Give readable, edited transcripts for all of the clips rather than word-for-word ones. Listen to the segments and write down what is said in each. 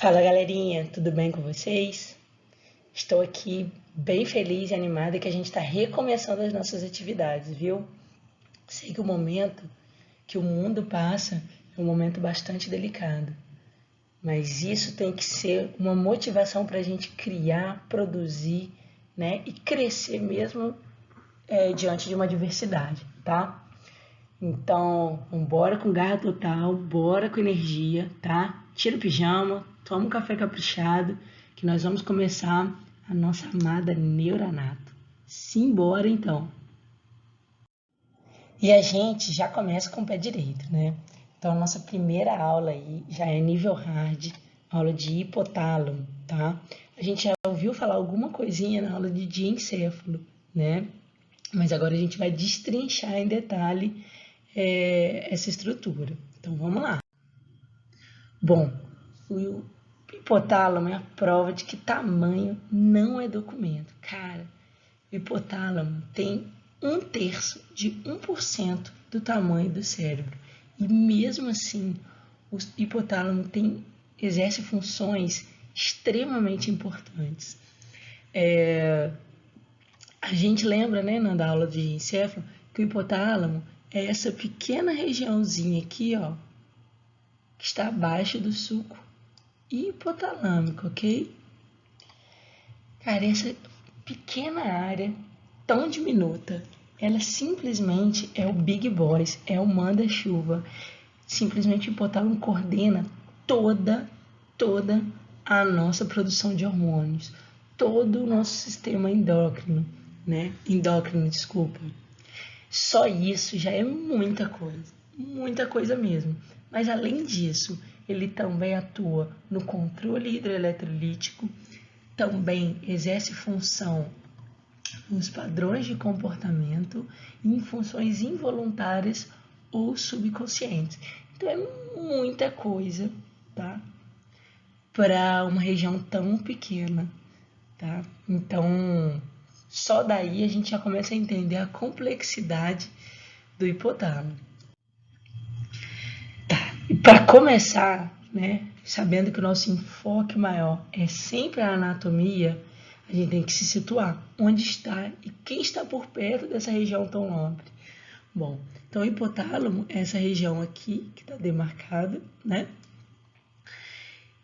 Fala galerinha, tudo bem com vocês? Estou aqui bem feliz e animada que a gente está recomeçando as nossas atividades, viu? Sei que o momento que o mundo passa é um momento bastante delicado, mas isso tem que ser uma motivação para a gente criar, produzir, né? E crescer mesmo diante de uma adversidade, tá? Então, bora com garra total, bora com energia, tá? Tira o pijama, toma um café caprichado, que nós vamos começar a nossa amada Neuranato. Simbora então! E a gente já começa com o pé direito, né? Então, a nossa primeira aula aí já é nível hard, aula de hipotálamo, tá? A gente já ouviu falar alguma coisinha na aula de diencéfalo, né? Mas agora a gente vai destrinchar em detalhe essa estrutura. Então, vamos lá. Bom, o hipotálamo é a prova de que tamanho não é documento. Cara, o hipotálamo tem 1/3 de 1% do tamanho do cérebro. E mesmo assim, o hipotálamo exerce funções extremamente importantes. A gente lembra, né, na aula de encéfalo, que o hipotálamo é essa pequena regiãozinha aqui, ó, que está abaixo do suco hipotalâmico, ok? Cara, essa pequena área tão diminuta, ela simplesmente é o Big Boss, é o manda-chuva. Simplesmente o hipotálamo coordena toda a nossa produção de hormônios, todo o nosso sistema endócrino, né? Endócrino, desculpa. Só isso já é muita coisa mesmo. Mas além disso, ele também atua no controle hidroeletrolítico, também exerce função nos padrões de comportamento e em funções involuntárias ou subconscientes. Então é muita coisa, tá? Para uma região tão pequena, tá? Então, só daí a gente já começa a entender a complexidade do hipotálamo. Tá, e para começar, né, sabendo que o nosso enfoque maior é sempre a anatomia, a gente tem que se situar onde está e quem está por perto dessa região tão nobre. Bom, então o hipotálamo é essa região aqui que está demarcada, né?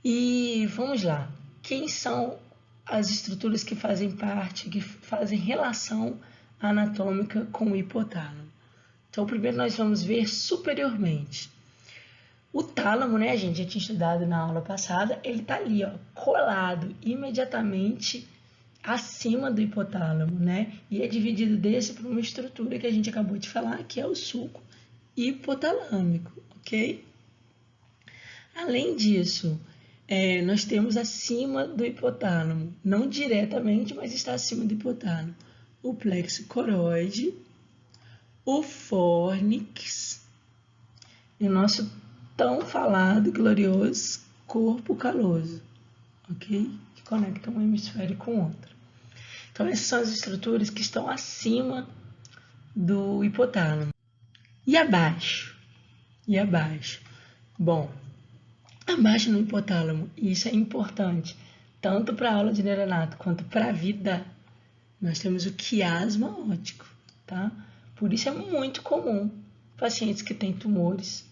E vamos lá, quem são as estruturas que fazem parte, que fazem relação anatômica com o hipotálamo? Então, primeiro nós vamos ver superiormente. O tálamo, né, a gente já tinha estudado na aula passada, ele tá ali, ó, colado imediatamente acima do hipotálamo, né? E é dividido desse por uma estrutura que a gente acabou de falar, que é o sulco hipotalâmico, ok? Além disso, nós temos acima do hipotálamo, não diretamente, mas está acima do hipotálamo, o plexo coroide, o fórnix e o nosso tão falado e glorioso corpo caloso, ok? Que conecta um hemisfério com o outro. Então, essas são as estruturas que estão acima do hipotálamo. E abaixo? E abaixo? Bom, abaixo no hipotálamo, e isso é importante, tanto para a aula de neuranato quanto para a vida, nós temos o quiasma óptico, tá? Por isso é muito comum pacientes que têm tumores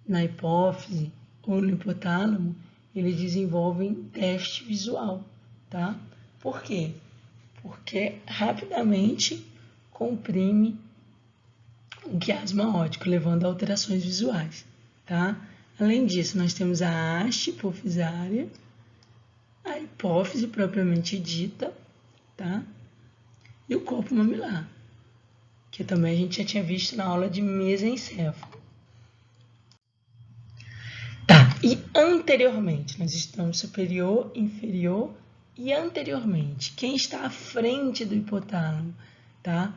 na hipófise ou no hipotálamo, eles desenvolvem déficit visual, tá? Por quê? Porque rapidamente comprime o quiasma óptico, levando a alterações visuais, tá? Além disso, nós temos a haste hipofisária, a hipófise propriamente dita, tá? E o corpo mamilar, que também a gente já tinha visto na aula de mesencéfalo. Tá, e anteriormente, nós estamos superior, inferior e anteriormente. Quem está à frente do hipotálamo, tá?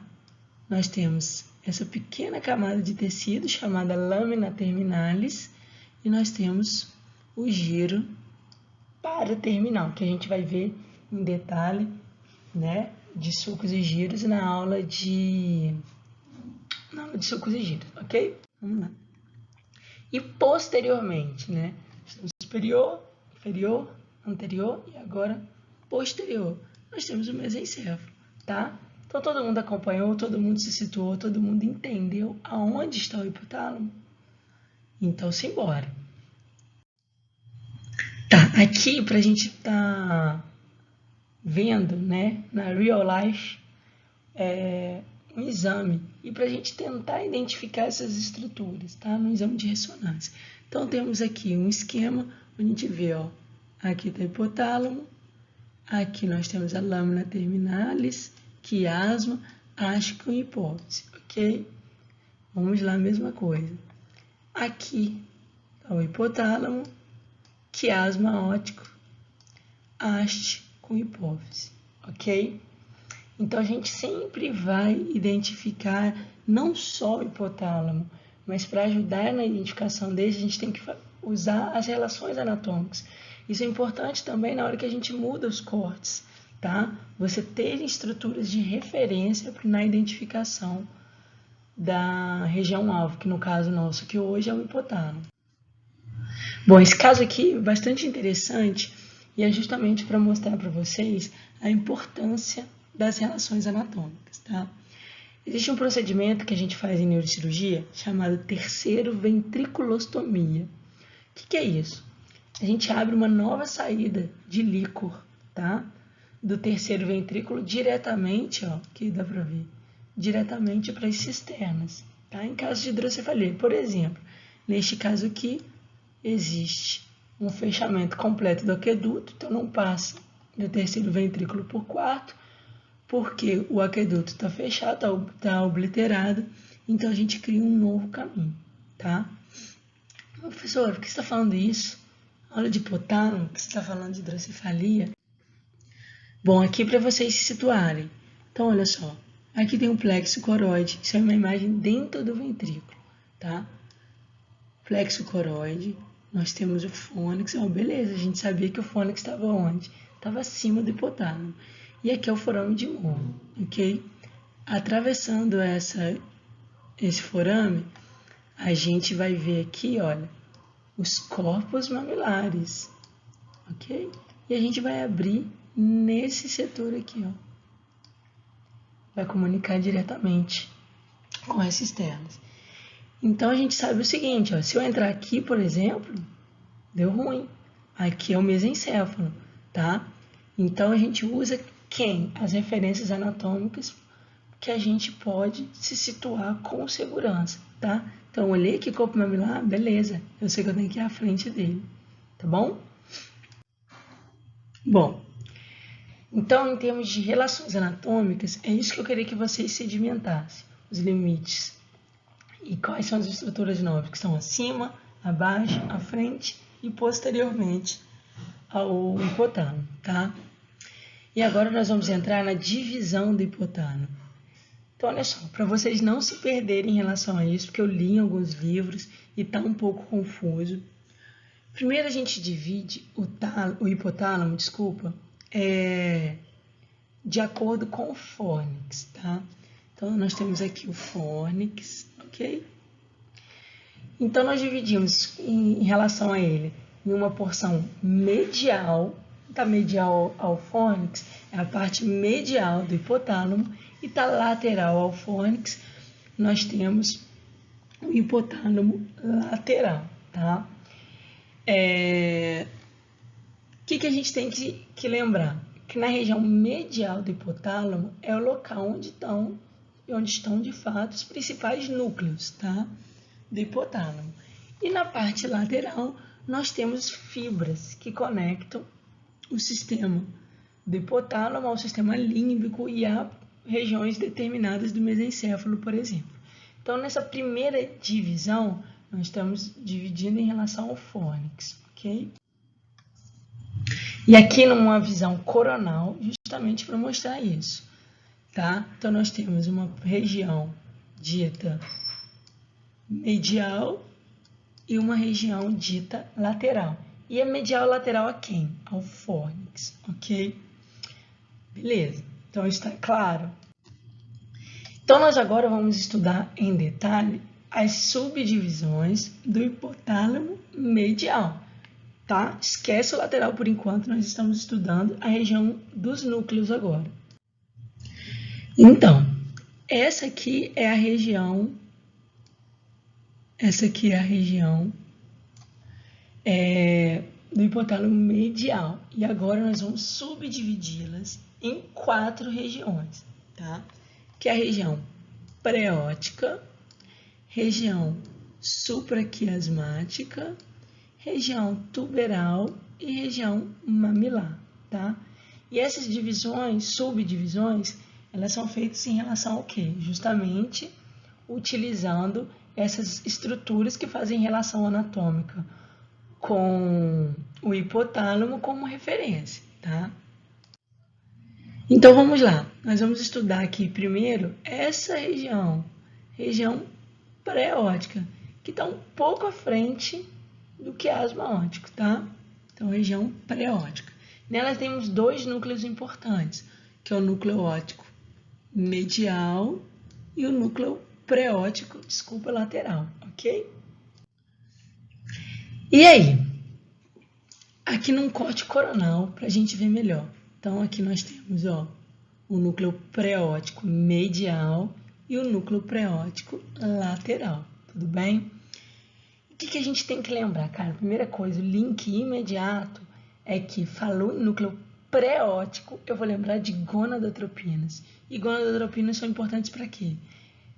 Nós temos essa pequena camada de tecido chamada lâmina terminalis e nós temos o giro paraterminal, que a gente vai ver em detalhe, né, de sulcos e giros na aula de sulcos e giros, ok? Vamos lá. E posteriormente, né, superior, inferior, anterior e agora posterior. Nós temos o mesencéfalo, tá? Então, todo mundo acompanhou, todo mundo se situou, todo mundo entendeu aonde está o hipotálamo? Então, simbora. Tá, aqui pra gente tá vendo, né, na real life, um exame e pra gente tentar identificar essas estruturas, tá? No exame de ressonância. Então, temos aqui um esquema onde a gente vê, ó, aqui tá o hipotálamo, aqui nós temos a lâmina terminalis, quiasma, haste com hipófise, ok? Vamos lá, mesma coisa. Aqui tá o hipotálamo, quiasma óptico, haste com hipófise, ok? Então, a gente sempre vai identificar não só o hipotálamo, mas para ajudar na identificação dele, a gente tem que usar as relações anatômicas. Isso é importante também na hora que a gente muda os cortes, tá? Você ter estruturas de referência na identificação da região-alvo, que no caso nosso, que hoje é o hipotálamo. Bom, esse caso aqui é bastante interessante e é justamente para mostrar para vocês a importância das relações anatômicas, tá? Existe um procedimento que a gente faz em neurocirurgia chamado terceiro ventriculostomia. O que é isso? A gente abre uma nova saída de líquor, tá? Do terceiro ventrículo diretamente, ó, que dá para ver, diretamente para as cisternas, tá? Em caso de hidrocefalia, por exemplo, neste caso aqui, existe um fechamento completo do aqueduto, então não passa do terceiro ventrículo por quarto, porque o aqueduto está fechado, está obliterado, então a gente cria um novo caminho, tá? Professor, por que você está falando isso? Aula de hipotálamo, por que você está falando de hidrocefalia? Bom, aqui para vocês se situarem. Então, olha só, aqui tem um plexo coroide, isso é uma imagem dentro do ventrículo, tá? Plexo coroide, nós temos o fônix, beleza, a gente sabia que o fônix estava onde? Estava acima do hipotálamo. E aqui é o forame de Moore, ok? Atravessando esse forame, a gente vai ver aqui, olha, os corpos mamilares, ok? E a gente vai abrir nesse setor aqui, ó. Vai comunicar diretamente com as cisternas. Então, a gente sabe o seguinte, ó, se eu entrar aqui, por exemplo, deu ruim. Aqui é o mesencéfalo, tá? Então, a gente usa quem? As referências anatômicas que a gente pode se situar com segurança, tá? Então, olhei aqui corpo mamilar, beleza. Eu sei que eu tenho que ir à frente dele, tá bom? Bom, então, em termos de relações anatômicas, é isso que eu queria que vocês sedimentassem. Os limites. E quais são as estruturas novas? Que estão acima, abaixo, à frente e posteriormente ao hipotálamo, tá? E agora nós vamos entrar na divisão do hipotálamo. Então, olha só, para vocês não se perderem em relação a isso, porque eu li em alguns livros e está um pouco confuso. Primeiro a gente divide o hipotálamo, de acordo com o fônix, tá? Então, nós temos aqui o fônix, ok? Então, nós dividimos em relação a ele em uma porção medial, tá medial ao fônix, é a parte medial do hipotálamo, e tá lateral ao fônix, nós temos o hipotálamo lateral, tá? Que a gente tem que lembrar? Que na região medial do hipotálamo é o local onde estão de fato os principais núcleos, tá? Do hipotálamo. E na parte lateral nós temos fibras que conectam o sistema do hipotálamo ao sistema límbico e a regiões determinadas do mesencéfalo, por exemplo. Então, nessa primeira divisão, nós estamos dividindo em relação ao fônix, ok? E aqui numa visão coronal, justamente para mostrar isso, tá? Então, nós temos uma região dita medial e uma região dita lateral. E a medial lateral a quem? Ao fônix, ok? Beleza, então está claro? Então, nós agora vamos estudar em detalhe as subdivisões do hipotálamo medial. tá? Esquece o lateral por enquanto, nós estamos estudando a região dos núcleos agora. Então, essa aqui é a região do hipotálamo medial. E agora nós vamos subdividi-las em 4 regiões, tá? Que é a região preótica, região supraquiasmática, região tuberal e região mamilar, tá? E essas divisões, subdivisões, elas são feitas em relação ao quê? Justamente utilizando essas estruturas que fazem relação anatômica com o hipotálamo como referência, tá? Então vamos lá, nós vamos estudar aqui primeiro essa região pré-ótica, que está um pouco à frente do quiasma óptico, tá? Então, região pré-ótica. Nela temos 2 núcleos importantes, que é o núcleo óptico medial e o núcleo pré-óptico, lateral, ok? E aí? Aqui num corte coronal, para a gente ver melhor. Então, aqui nós temos, ó, o núcleo pré-óptico medial e o núcleo pré-óptico lateral, tudo bem? O que a gente tem que lembrar, cara? Primeira coisa, o link imediato é que falou em núcleo pré-óptico, eu vou lembrar de gonadotropinas. E gonadotropinas são importantes para quê?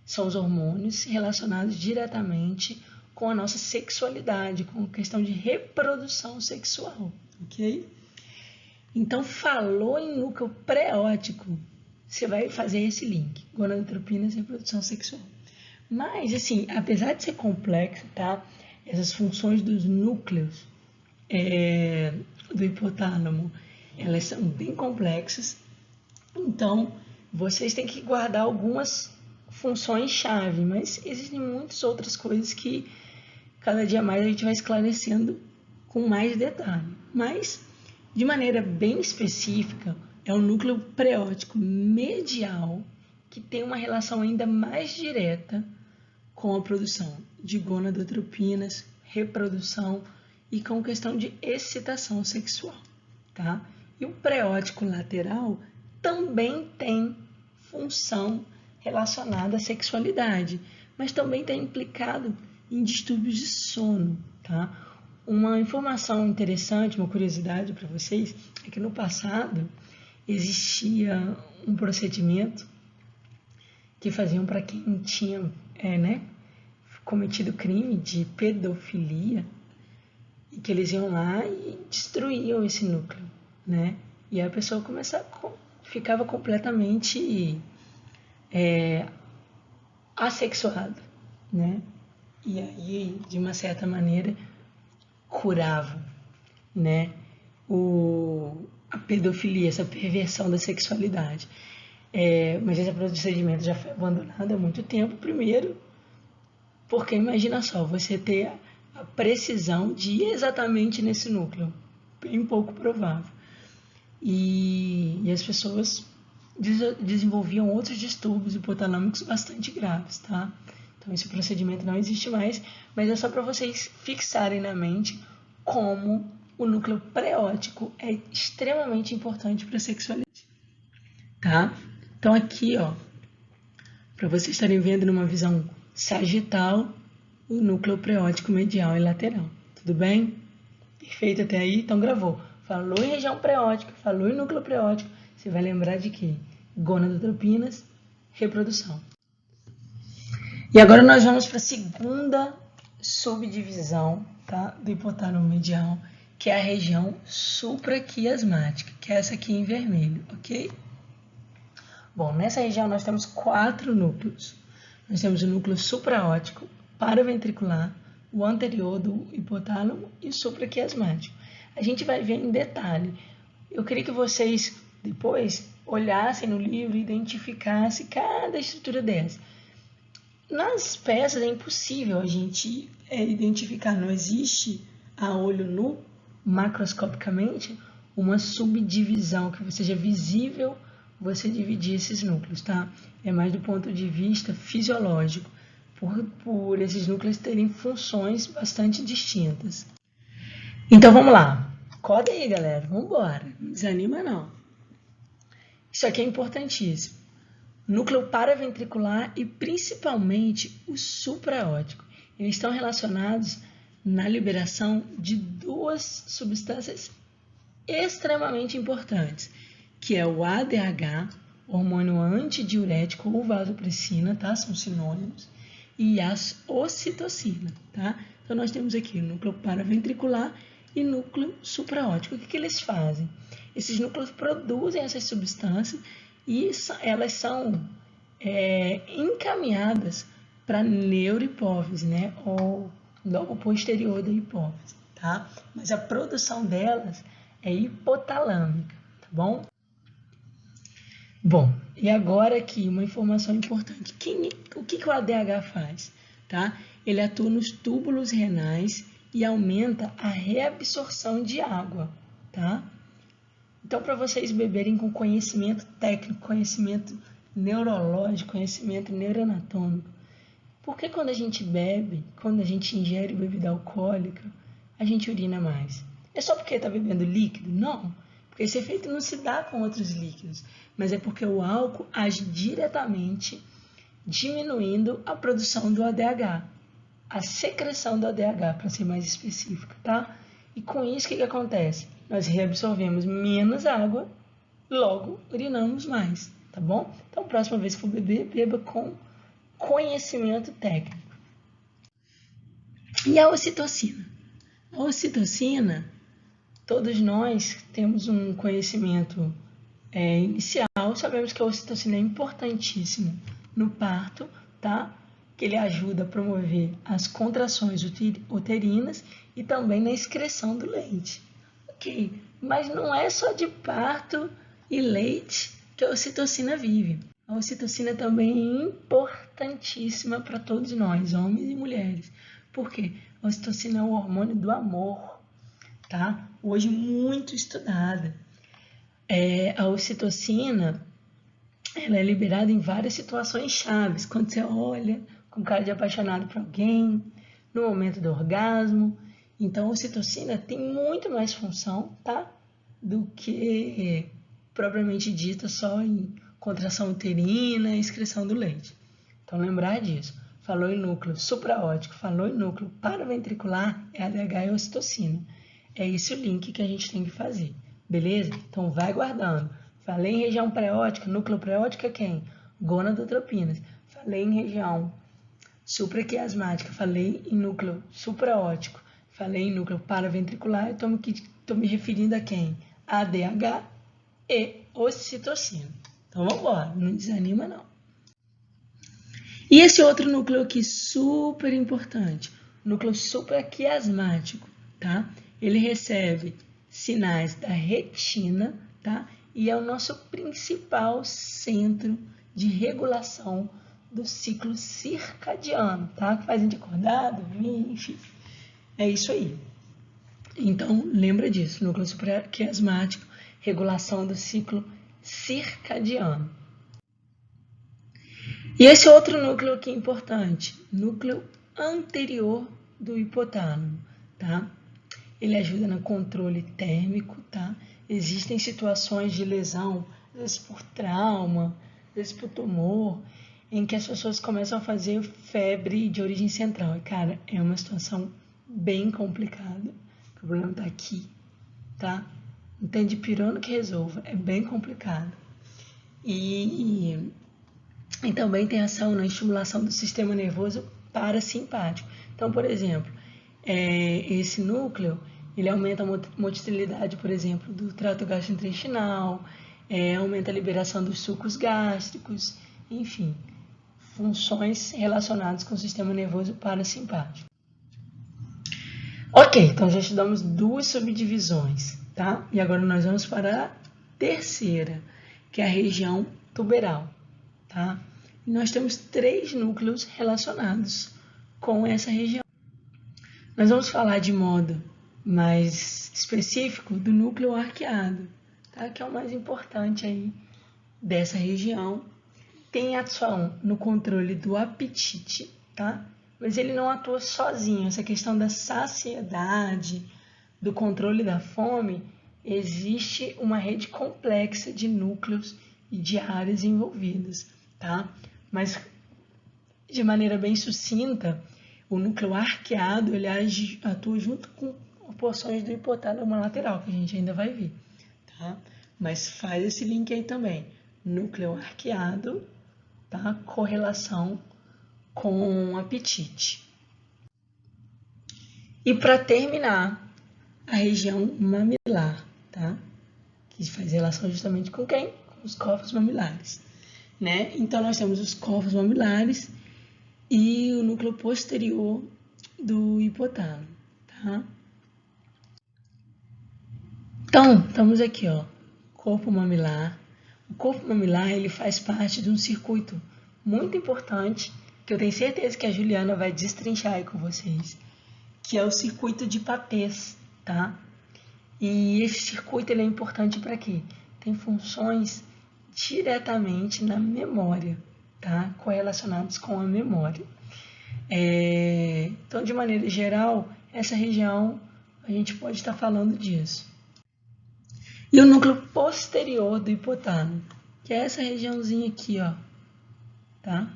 São os hormônios relacionados diretamente com a nossa sexualidade, com a questão de reprodução sexual, ok? Então, falou em núcleo pré-óptico, você vai fazer esse link, gonadotropinas e reprodução sexual. Mas, assim, apesar de ser complexo, tá? Essas funções dos núcleos do hipotálamo, elas são bem complexas. Então, vocês têm que guardar algumas funções-chave, mas existem muitas outras coisas que cada dia mais a gente vai esclarecendo com mais detalhe. Mas, de maneira bem específica, é o núcleo preóptico medial que tem uma relação ainda mais direta com a produção de gonadotropinas, reprodução e com questão de excitação sexual, tá? E o preóptico lateral também tem função relacionada à sexualidade, mas também está implicado em distúrbios de sono, tá? Uma informação interessante, uma curiosidade para vocês, é que no passado existia um procedimento que faziam para quem tinha, cometido crime de pedofilia, e que eles iam lá e destruíam esse núcleo, né? E a pessoa ficava completamente assexuada, né? E aí, de uma certa maneira, curava, né? A pedofilia, essa perversão da sexualidade. Mas esse procedimento já foi abandonado há muito tempo. Primeiro, porque imagina só, você ter a precisão de ir exatamente nesse núcleo, bem pouco provável. E as pessoas desenvolviam outros distúrbios hipotalâmicos bastante graves, tá? Então esse procedimento não existe mais, mas é só para vocês fixarem na mente como o núcleo preóptico é extremamente importante para a sexualidade, tá? Então aqui, ó, para vocês estarem vendo numa visão sagital, o núcleo preóptico medial e lateral, tudo bem? Perfeito até aí? Então gravou. Falou em região preóptica, falou em núcleo preóptico, você vai lembrar de quê? Gonadotropinas, reprodução. E agora nós vamos para a segunda subdivisão, tá, do hipotálamo medial, que é a região supraquiasmática, que é essa aqui em vermelho, ok? Bom, nessa região nós temos 4 núcleos. Nós temos o núcleo supraóptico, paraventricular, o anterior do hipotálamo e o supraquiasmático. A gente vai ver em detalhe. Eu queria que vocês depois olhassem no livro e identificassem cada estrutura dessa. Nas peças é impossível a gente identificar, não existe a olho nu, macroscopicamente, uma subdivisão que seja visível você dividir esses núcleos, tá? É mais do ponto de vista fisiológico, por esses núcleos terem funções bastante distintas. Então vamos lá. Acorda aí, galera. Vamos embora. Não desanima, não. Isso aqui é importantíssimo. Núcleo paraventricular e principalmente o supraótico. Eles estão relacionados na liberação de duas substâncias extremamente importantes, que é o ADH, hormônio antidiurético ou vasopressina, tá? São sinônimos, e a ocitocina, tá? Então nós temos aqui o núcleo paraventricular e núcleo supraótico. O que eles fazem? Esses núcleos produzem essas substâncias e elas são encaminhadas para a neurohipófise, né? Ou logo posterior da hipófise, tá? Mas a produção delas é hipotalâmica, tá bom? Bom, e agora aqui uma informação importante. O que o ADH faz? Tá? Ele atua nos túbulos renais e aumenta a reabsorção de água, tá? Então, para vocês beberem com conhecimento técnico, conhecimento neurológico, conhecimento neuroanatômico, por que quando a gente bebe, quando a gente ingere bebida alcoólica, a gente urina mais? É só porque está bebendo líquido? Não, porque esse efeito não se dá com outros líquidos, mas é porque o álcool age diretamente diminuindo a produção do ADH, a secreção do ADH, para ser mais específica, tá? E com isso, o que acontece? Nós reabsorvemos menos água, logo urinamos mais, tá bom? Então, próxima vez que for beber, beba com conhecimento técnico. E a ocitocina? A ocitocina, todos nós temos um conhecimento inicial, sabemos que a ocitocina é importantíssima no parto, tá? Que ele ajuda a promover as contrações uterinas e também na excreção do leite. Ok, mas não é só de parto e leite que a ocitocina vive. A ocitocina também é importantíssima para todos nós, homens e mulheres. Por quê? A ocitocina é o hormônio do amor, tá? Hoje muito estudada. A ocitocina, ela é liberada em várias situações chaves. Quando você olha com cara de apaixonado por alguém, no momento do orgasmo. Então, a ocitocina tem muito mais função, tá? Do que propriamente dita só em contração uterina e excreção do leite. Então, lembrar disso. Falou em núcleo supraótico, falou em núcleo paraventricular, é ADH e ocitocina. É esse o link que a gente tem que fazer, beleza? Então, vai guardando. Falei em região pré-ótica, núcleo pré-ótico é quem? Gonadotropinas. Falei em região supraquiasmática, falei em núcleo supraótico, falei em núcleo paraventricular, eu estou me referindo a quem? ADH e ocitocina. Então, vamos embora, não desanima não. E esse outro núcleo aqui, super importante, núcleo supraquiasmático, tá? Ele recebe sinais da retina, tá? E é o nosso principal centro de regulação do ciclo circadiano, tá? Que faz a gente acordar, dormir, enfim. É isso aí. Então, lembra disso, núcleo supraquiasmático, regulação do ciclo circadiano. E esse outro núcleo aqui é importante, núcleo anterior do hipotálamo, tá? Ele ajuda no controle térmico, tá? Existem situações de lesão, às vezes por trauma, às vezes por tumor, em que as pessoas começam a fazer febre de origem central. E, cara, é uma situação bem complicada. O problema está aqui, tá? Não tem dipirona que resolva, é bem complicado. E também tem ação na estimulação do sistema nervoso parasimpático. Então, por exemplo, esse núcleo, ele aumenta a motilidade, por exemplo, do trato gastrointestinal, aumenta a liberação dos sucos gástricos, enfim, funções relacionadas com o sistema nervoso parasimpático. Ok, então já estudamos duas subdivisões, tá? E agora nós vamos para a terceira, que é a região tuberal, tá? E nós temos 3 núcleos relacionados com essa região. Nós vamos falar de modo mais específico do núcleo arqueado, tá? Que é o mais importante aí dessa região. Tem ação no controle do apetite, tá? Mas ele não atua sozinho. Essa questão da saciedade, do controle da fome, existe uma rede complexa de núcleos e de áreas envolvidas, tá? Mas, de maneira bem sucinta, o núcleo arqueado, ele atua junto com porções do hipotálamo lateral, que a gente ainda vai ver, tá? Mas faz esse link aí também. Núcleo arqueado, tá? Correlação com apetite. E para terminar, a região mamilar, tá? Que faz relação justamente com quem? Com os corpos mamilares, né? Então, nós temos os corpos mamilares e o núcleo posterior do hipotálamo, tá? Então, estamos aqui, ó, corpo mamilar. O corpo mamilar, ele faz parte de um circuito muito importante, que eu tenho certeza que a Juliana vai destrinchar aí com vocês, que é o circuito de Papez, tá? E esse circuito, ele é importante para quê? Tem funções diretamente na memória, tá? Correlacionadas com a memória. Então, de maneira geral, essa região, a gente pode estar falando disso. E o núcleo posterior do hipotálamo, que é essa regiãozinha aqui, ó, tá?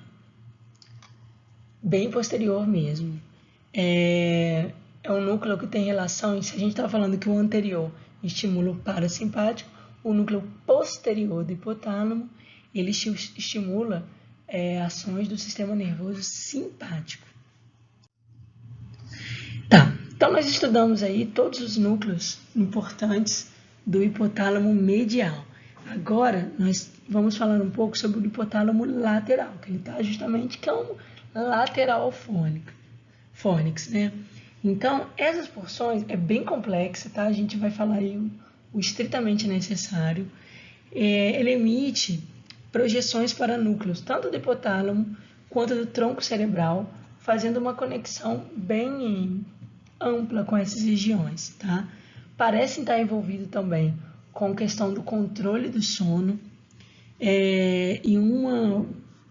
Bem posterior mesmo. É um núcleo que tem relação, se a gente estava falando que o anterior estimula o parasimpático, o núcleo posterior do hipotálamo, ele estimula ações do sistema nervoso simpático. Tá, então nós estudamos aí todos os núcleos importantes do hipotálamo medial. Agora, nós vamos falar um pouco sobre o hipotálamo lateral, que ele está justamente que é um lateral fônix, né? Então, essas porções é bem complexa, tá? A gente vai falar aí o estritamente necessário. Ele emite projeções para núcleos, tanto do hipotálamo quanto do tronco cerebral, fazendo uma conexão bem ampla com essas regiões, tá? Parecem estar envolvidos também com a questão do controle do sono, e uma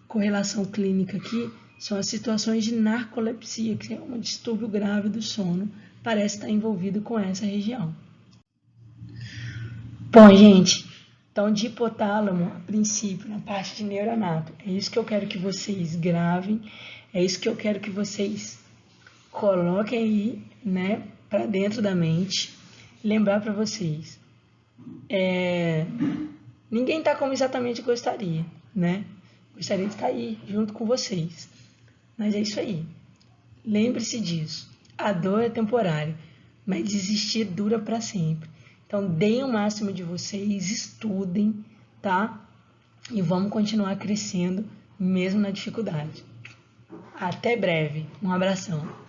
correlação clínica aqui são as situações de narcolepsia, que é um distúrbio grave do sono, parece estar envolvido com essa região. Bom, gente, então de hipotálamo, a princípio, na parte de neuronato, é isso que eu quero que vocês gravem, é isso que eu quero que vocês coloquem aí, né, para dentro da mente. Lembrar para vocês, ninguém está como exatamente gostaria, né? Gostaria de estar aí junto com vocês. Mas é isso aí. Lembre-se disso. A dor é temporária, mas desistir dura para sempre. Então, deem o máximo de vocês, estudem, tá? E vamos continuar crescendo, mesmo na dificuldade. Até breve. Um abração.